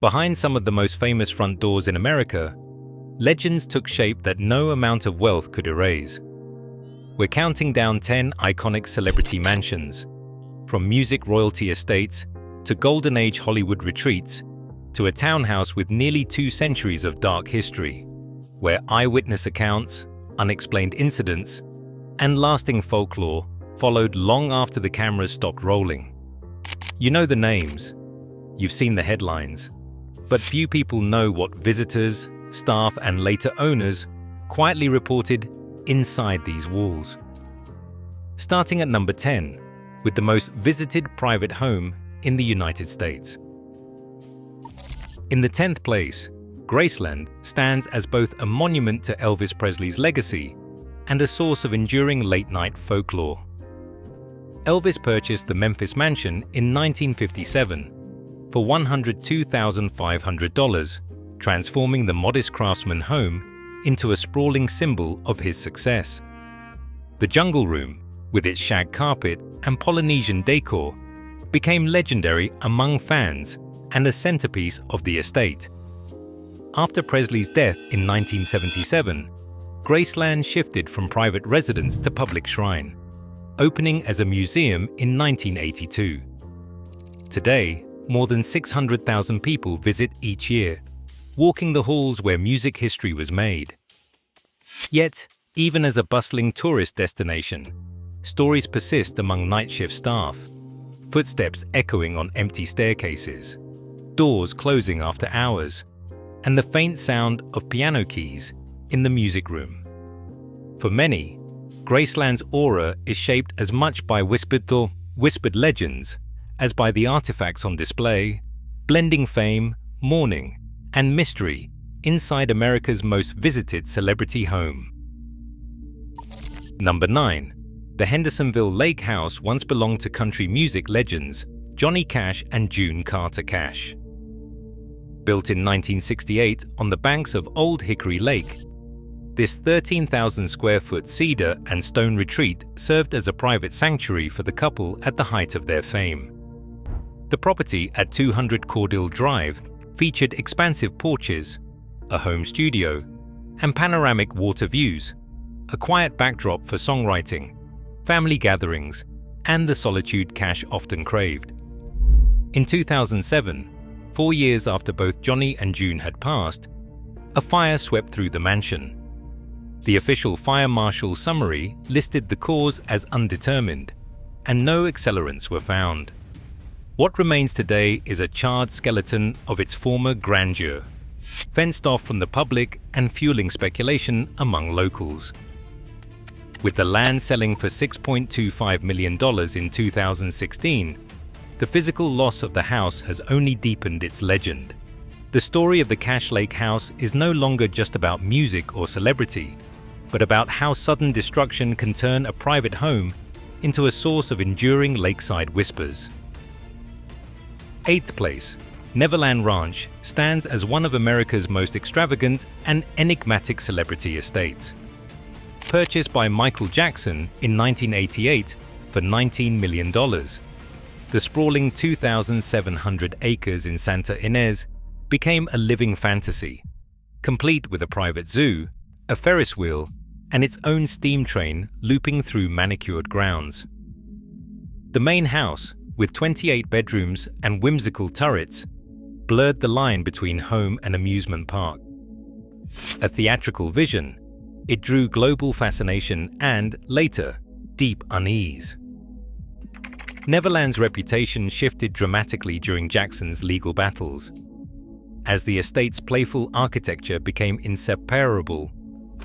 Behind some of the most famous front doors in America, legends took shape that no amount of wealth could erase. We're counting down 10 iconic celebrity mansions, from music royalty estates to Golden Age Hollywood retreats to a townhouse with nearly 2 centuries of dark history, where eyewitness accounts, unexplained incidents, and lasting folklore followed long after the cameras stopped rolling. You know the names, you've seen the headlines, but few people know what visitors, staff, and later owners quietly reported inside these walls. Starting at number 10, with the most visited private home in the United States. In the 10th place, Graceland stands as both a monument to Elvis Presley's legacy and a source of enduring late-night folklore. Elvis purchased the Memphis Mansion in 1957 for $102,500, transforming the modest craftsman home into a sprawling symbol of his success. The Jungle Room, with its shag carpet and Polynesian decor, became legendary among fans and a centerpiece of the estate. After Presley's death in 1977, Graceland shifted from private residence to public shrine, opening as a museum in 1982. Today, more than 600,000 people visit each year, walking the halls where music history was made. Yet, even as a bustling tourist destination, stories persist among night shift staff, footsteps echoing on empty staircases, doors closing after hours, and the faint sound of piano keys in the music room. For many, Graceland's aura is shaped as much by whispered legends as by the artifacts on display, blending fame, mourning, and mystery inside America's most visited celebrity home. Number 9. The Hendersonville Lake House once belonged to country music legends Johnny Cash and June Carter Cash. Built in 1968 on the banks of Old Hickory Lake, this 13,000 square foot cedar and stone retreat served as a private sanctuary for the couple at the height of their fame. The property at 200 Caudill Drive featured expansive porches, a home studio, and panoramic water views, a quiet backdrop for songwriting, family gatherings, and the solitude Cash often craved. In 2007, 4 years after both Johnny and June had passed, a fire swept through the mansion. The official fire marshal summary listed the cause as undetermined, and no accelerants were found. What remains today is a charred skeleton of its former grandeur, fenced off from the public and fueling speculation among locals. With the land selling for $6.25 million in 2016, the physical loss of the house has only deepened its legend. The story of the Cash Lake House is no longer just about music or celebrity, but about how sudden destruction can turn a private home into a source of enduring lakeside whispers. 8th place, Neverland Ranch stands as one of America's most extravagant and enigmatic celebrity estates. Purchased by Michael Jackson in 1988 for $19 million, the sprawling 2,700 acres in Santa Ynez became a living fantasy, complete with a private zoo, a Ferris wheel, and its own steam train looping through manicured grounds. The main house, with 28 bedrooms and whimsical turrets, blurred the line between home and amusement park. A theatrical vision, it drew global fascination and, later, deep unease. Neverland's reputation shifted dramatically during Jackson's legal battles, as the estate's playful architecture became inseparable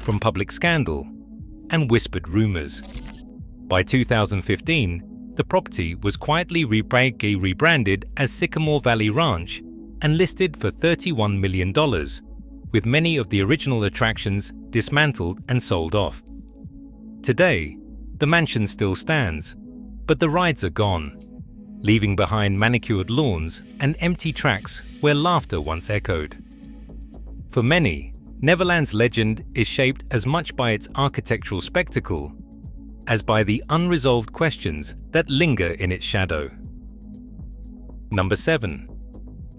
from public scandal and whispered rumors. By 2015, the property was quietly rebranded as Sycamore Valley Ranch and listed for $31 million, with many of the original attractions dismantled and sold off. Today, the mansion still stands, but the rides are gone, leaving behind manicured lawns and empty tracks where laughter once echoed. For many, Neverland's legend is shaped as much by its architectural spectacle as by the unresolved questions that linger in its shadow. Number 7.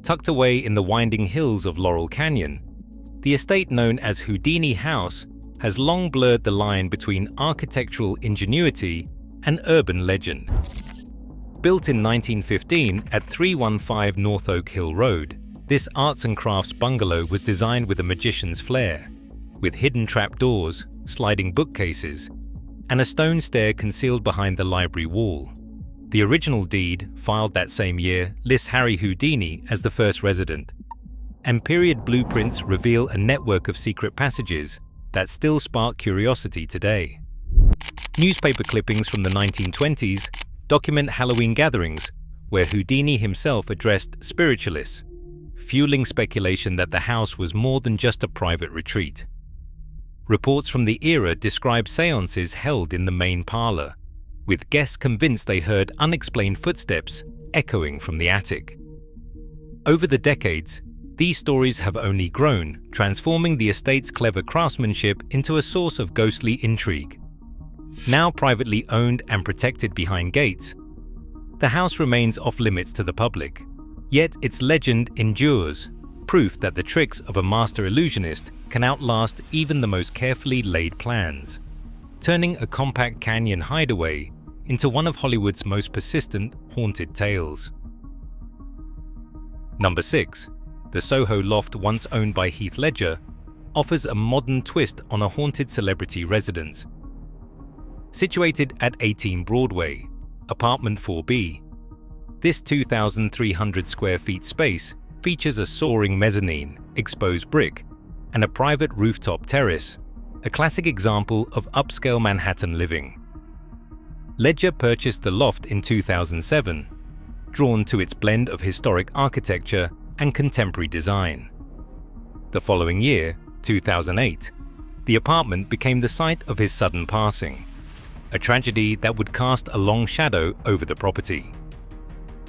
Tucked away in the winding hills of Laurel Canyon, the estate known as Houdini House has long blurred the line between architectural ingenuity and urban legend. Built in 1915 at 315 North Oak Hill Road, this arts and crafts bungalow was designed with a magician's flair, with hidden trapdoors, sliding bookcases, and a stone stair concealed behind the library wall. The original deed, filed that same year, lists Harry Houdini as the first resident, and period blueprints reveal a network of secret passages that still spark curiosity today. Newspaper clippings from the 1920s document Halloween gatherings where Houdini himself addressed spiritualists, fueling speculation that the house was more than just a private retreat. Reports from the era describe seances held in the main parlor, with guests convinced they heard unexplained footsteps echoing from the attic. Over the decades, these stories have only grown, transforming the estate's clever craftsmanship into a source of ghostly intrigue. Now privately owned and protected behind gates, the house remains off-limits to the public. Yet its legend endures, proof that the tricks of a master illusionist can outlast even the most carefully laid plans, turning a compact canyon hideaway into one of Hollywood's most persistent haunted tales. Number 6. The Soho loft, once owned by Heath Ledger, offers a modern twist on a haunted celebrity residence. Situated at 18 Broadway, apartment 4B, this 2,300 square feet space features a soaring mezzanine, exposed brick, and a private rooftop terrace, a classic example of upscale Manhattan living. Ledger purchased the loft in 2007, drawn to its blend of historic architecture and contemporary design. The following year, 2008, the apartment became the site of his sudden passing, a tragedy that would cast a long shadow over the property.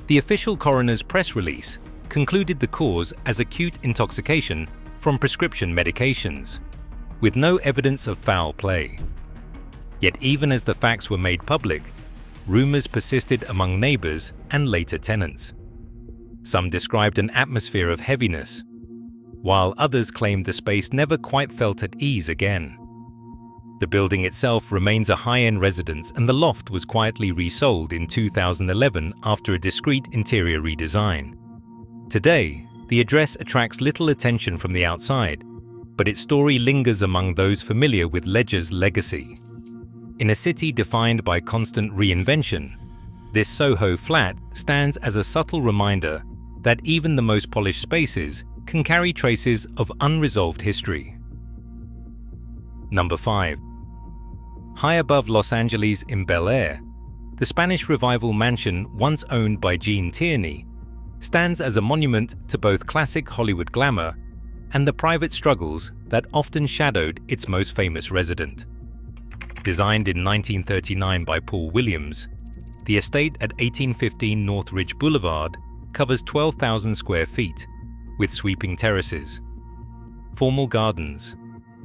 The official coroner's press release concluded the cause as acute intoxication from prescription medications, with no evidence of foul play. Yet even as the facts were made public, rumors persisted among neighbors and later tenants. Some described an atmosphere of heaviness, while others claimed the space never quite felt at ease again. The building itself remains a high-end residence, and the loft was quietly resold in 2011 after a discreet interior redesign. Today, the address attracts little attention from the outside, but its story lingers among those familiar with Ledger's legacy. In a city defined by constant reinvention, this Soho flat stands as a subtle reminder that even the most polished spaces can carry traces of unresolved history. Number 5. High above Los Angeles in Bel Air, the Spanish Revival mansion, once owned by Tierney, stands as a monument to both classic Hollywood glamour and the private struggles that often shadowed its most famous resident. Designed in 1939 by Paul Williams, the estate at 1815 North Ridge Boulevard covers 12,000 square feet, with sweeping terraces, formal gardens,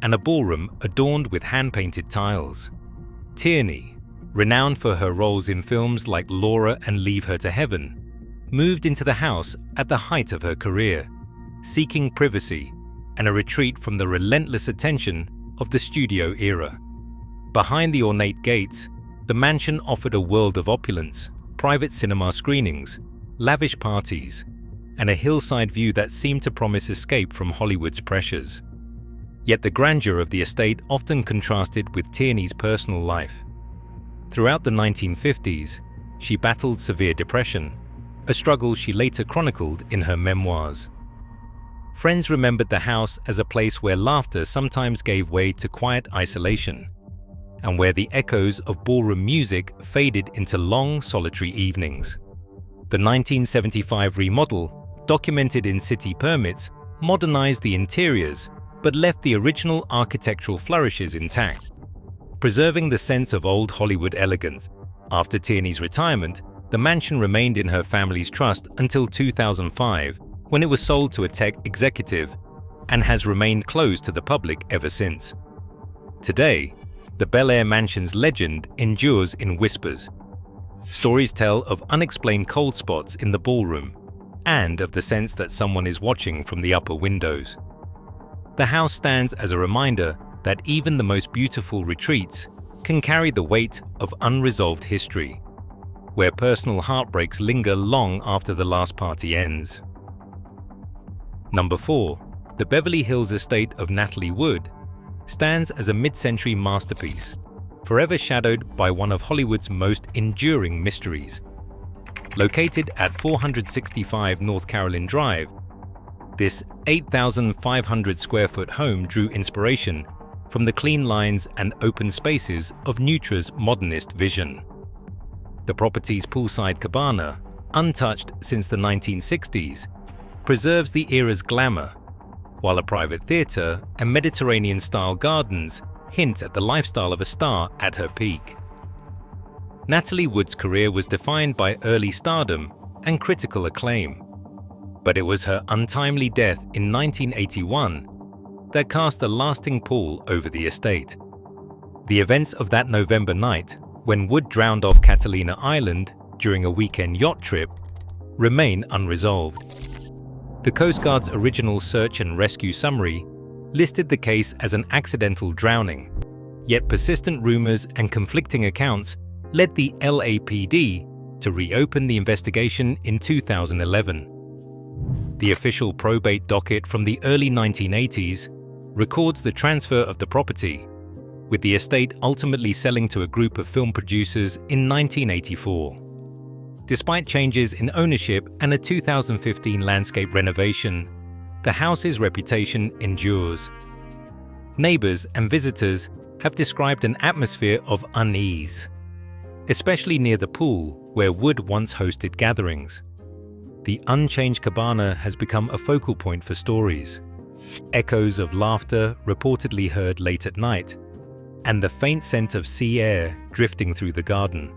and a ballroom adorned with hand-painted tiles. Tierney, renowned for her roles in films like Laura and Leave Her to Heaven, moved into the house at the height of her career, seeking privacy and a retreat from the relentless attention of the studio era. Behind the ornate gates, the mansion offered a world of opulence, private cinema screenings, lavish parties, and a hillside view that seemed to promise escape from Hollywood's pressures. Yet the grandeur of the estate often contrasted with Tierney's personal life. Throughout the 1950s, she battled severe depression, a struggle she later chronicled in her memoirs. Friends remembered the house as a place where laughter sometimes gave way to quiet isolation, and where the echoes of ballroom music faded into long, solitary evenings. The 1975 remodel, documented in city permits, modernized the interiors but left the original architectural flourishes intact, preserving the sense of old Hollywood elegance. After Tierney's retirement, the mansion remained in her family's trust until 2005, when it was sold to a tech executive, and has remained closed to the public ever since. Today, the Bel Air mansion's legend endures in whispers. Stories tell of unexplained cold spots in the ballroom, and of the sense that someone is watching from the upper windows. The house stands as a reminder that even the most beautiful retreats can carry the weight of unresolved history, where personal heartbreaks linger long after the last party ends. Number 4. The Beverly Hills estate of Natalie Wood stands as a mid-century masterpiece, forever shadowed by one of Hollywood's most enduring mysteries. Located at 465 North Carolina Drive, this 8,500 square foot home drew inspiration from the clean lines and open spaces of Neutra's modernist vision. The property's poolside cabana, untouched since the 1960s, preserves the era's glamour, while a private theatre and Mediterranean-style gardens hint at the lifestyle of a star at her peak. Natalie Wood's career was defined by early stardom and critical acclaim, but it was her untimely death in 1981 that cast a lasting pall over the estate. The events of that November night, when Wood drowned off Catalina Island during a weekend yacht trip, remain unresolved. The Coast Guard's original search and rescue summary listed the case as an accidental drowning, yet persistent rumors and conflicting accounts led the LAPD to reopen the investigation in 2011. The official probate docket from the early 1980s records the transfer of the property, with the estate ultimately selling to a group of film producers in 1984. Despite changes in ownership and a 2015 landscape renovation, the house's reputation endures. Neighbors and visitors have described an atmosphere of unease, especially near the pool where Wood once hosted gatherings. The unchanged cabana has become a focal point for stories, echoes of laughter reportedly heard late at night, and the faint scent of sea air drifting through the garden.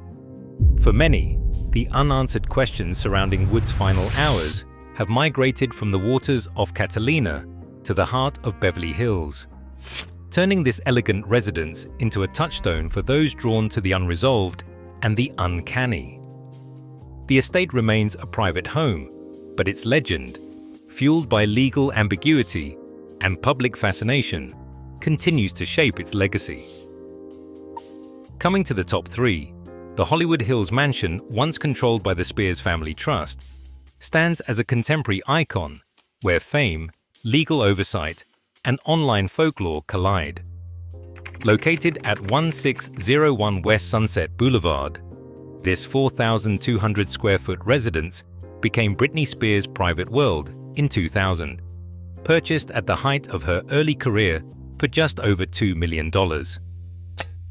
For many, the unanswered questions surrounding Wood's final hours have migrated from the waters off Catalina to the heart of Beverly Hills, turning this elegant residence into a touchstone for those drawn to the unresolved and the uncanny. The estate remains a private home, but its legend, fueled by legal ambiguity and public fascination, continues to shape its legacy. Coming to the top 3, the Hollywood Hills mansion, once controlled by the Spears Family Trust, stands as a contemporary icon where fame, legal oversight, and online folklore collide. Located at 1601 West Sunset Boulevard, this 4,200 square foot residence became Britney Spears' private world in 2000, purchased at the height of her early career for just over $2 million.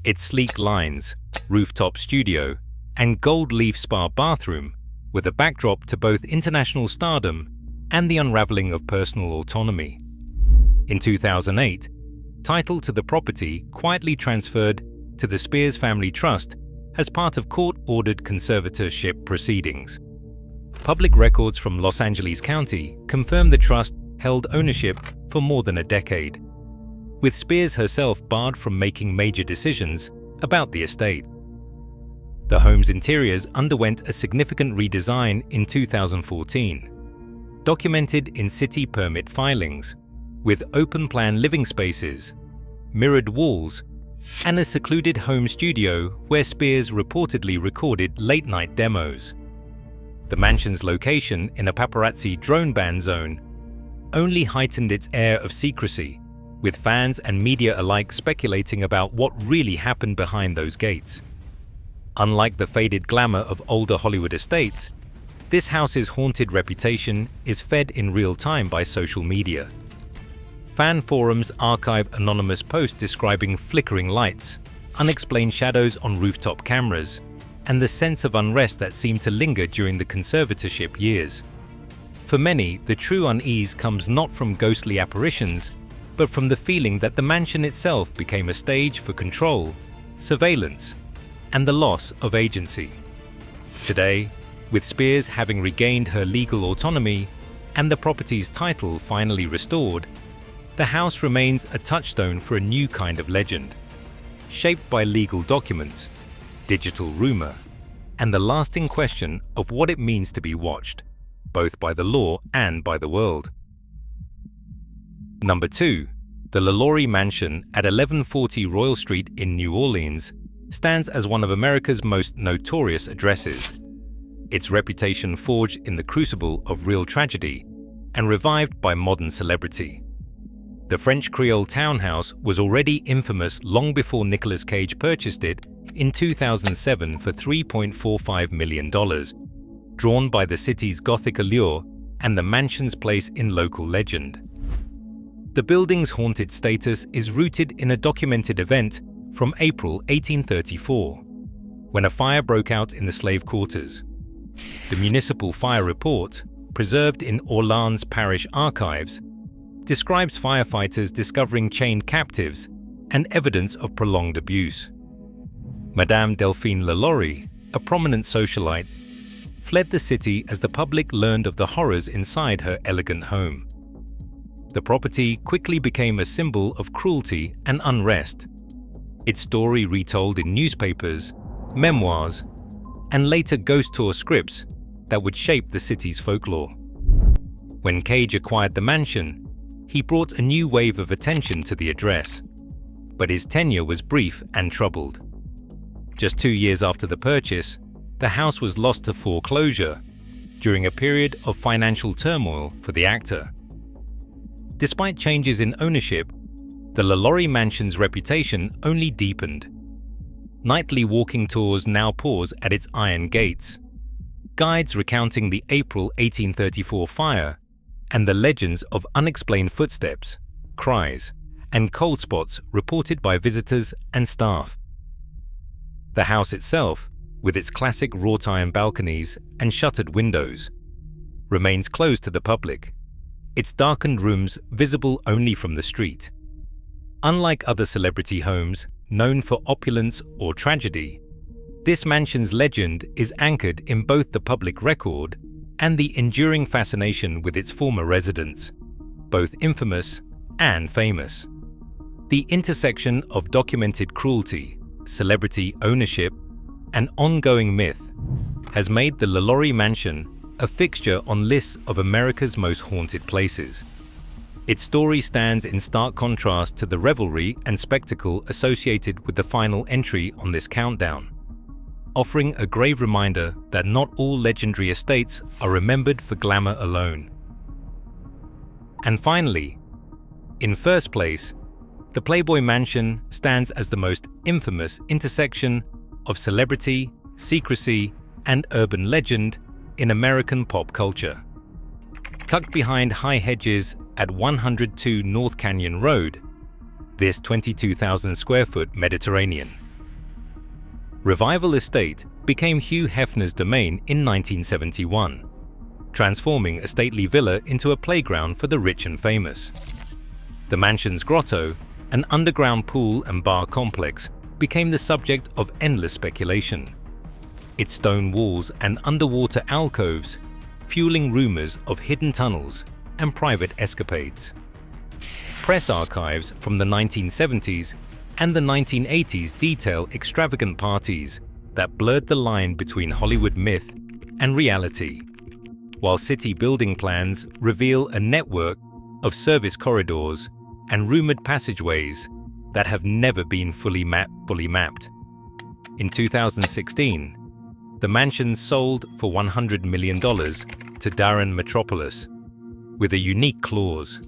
Its sleek lines, rooftop studio, and gold leaf spa bathroom were the backdrop to both international stardom and the unraveling of personal autonomy. In 2008, title to the property quietly transferred to the Spears Family Trust as part of court-ordered conservatorship proceedings. Public records from Los Angeles County confirm the trust held ownership for more than a decade, with Spears herself barred from making major decisions about the estate. The home's interiors underwent a significant redesign in 2014, documented in city permit filings, with open-plan living spaces, mirrored walls, and a secluded home studio where Spears reportedly recorded late-night demos. The mansion's location in a paparazzi drone ban zone only heightened its air of secrecy, with fans and media alike speculating about what really happened behind those gates. Unlike the faded glamour of older Hollywood estates, this house's haunted reputation is fed in real time by social media. Fan forums archive anonymous posts describing flickering lights, unexplained shadows on rooftop cameras, and the sense of unrest that seemed to linger during the conservatorship years. For many, the true unease comes not from ghostly apparitions, but from the feeling that the mansion itself became a stage for control, surveillance, and the loss of agency. Today, with Spears having regained her legal autonomy and the property's title finally restored, the house remains a touchstone for a new kind of legend, shaped by legal documents, digital rumor, and the lasting question of what it means to be watched. both by the law and by the world. Number 2. The LaLaurie Mansion at 1140 Royal Street in New Orleans stands as one of America's most notorious addresses. Its reputation forged in the crucible of real tragedy and revived by modern celebrity. The French Creole townhouse was already infamous long before Nicolas Cage purchased it in 2007 for $3.45 million, drawn by the city's Gothic allure and the mansion's place in local legend. The building's haunted status is rooted in a documented event from April 1834, when a fire broke out in the slave quarters. The municipal fire report, preserved in Orleans Parish archives, describes firefighters discovering chained captives and evidence of prolonged abuse. Madame Delphine LaLaurie, a prominent socialite, fled the city as the public learned of the horrors inside her elegant home. The property quickly became a symbol of cruelty and unrest, its story retold in newspapers, memoirs, and later ghost tour scripts that would shape the city's folklore. When Cage acquired the mansion, he brought a new wave of attention to the address, but his tenure was brief and troubled. Just 2 years after the purchase, the house was lost to foreclosure during a period of financial turmoil for the actor. Despite changes in ownership, the LaLaurie Mansion's reputation only deepened. Nightly walking tours now pause at its iron gates, guides recounting the April 1834 fire and the legends of unexplained footsteps, cries, and cold spots reported by visitors and staff. The house itself, with its classic wrought iron balconies and shuttered windows, remains closed to the public, its darkened rooms visible only from the street. Unlike other celebrity homes known for opulence or tragedy, this mansion's legend is anchored in both the public record and the enduring fascination with its former residents, both infamous and famous. The intersection of documented cruelty, celebrity ownership, and ongoing myth has made the LaLaurie Mansion a fixture on lists of America's most haunted places. Its story stands in stark contrast to the revelry and spectacle associated with the final entry on this countdown, offering a grave reminder that not all legendary estates are remembered for glamour alone. And finally, in first place, the Playboy Mansion stands as the most infamous intersection of celebrity, secrecy, and urban legend in American pop culture. Tucked behind high hedges at 102 North Canyon Road, this 22,000 square foot Mediterranean Revival Estate became Hugh Hefner's domain in 1971, transforming a stately villa into a playground for the rich and famous. The mansion's grotto, an underground pool and bar complex, became the subject of endless speculation, its stone walls and underwater alcoves fueling rumors of hidden tunnels and private escapades. Press archives from the 1970s and the 1980s detail extravagant parties that blurred the line between Hollywood myth and reality, while city building plans reveal a network of service corridors and rumored passageways that have never been fully mapped. In 2016, the mansion sold for $100 million to Darren Metropolis, with a unique clause.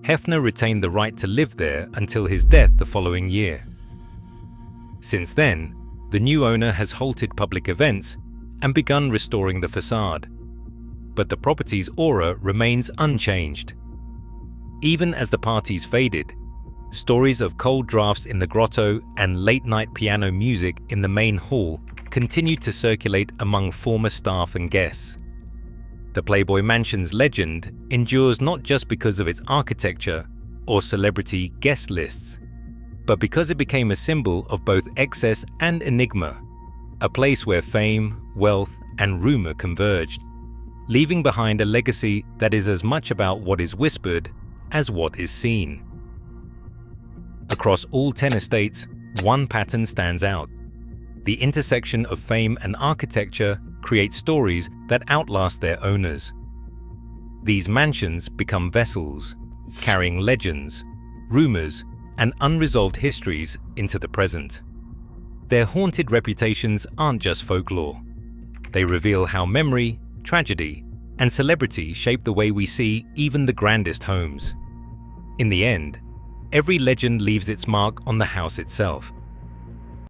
Hefner retained the right to live there until his death the following year. Since then, the new owner has halted public events and begun restoring the facade, but the property's aura remains unchanged. Even as the parties faded, stories of cold drafts in the grotto and late-night piano music in the main hall continued to circulate among former staff and guests. The Playboy Mansion's legend endures not just because of its architecture or celebrity guest lists, but because it became a symbol of both excess and enigma, a place where fame, wealth, and rumor converged, leaving behind a legacy that is as much about what is whispered as what is seen. Across all 10 estates, one pattern stands out. The intersection of fame and architecture creates stories that outlast their owners, These mansions become vessels, carrying legends, rumors, and unresolved histories into the present. Their haunted reputations aren't just folklore. They reveal how memory, tragedy, and celebrity shape the way we see even the grandest homes. In the end, every legend leaves its mark on the house itself,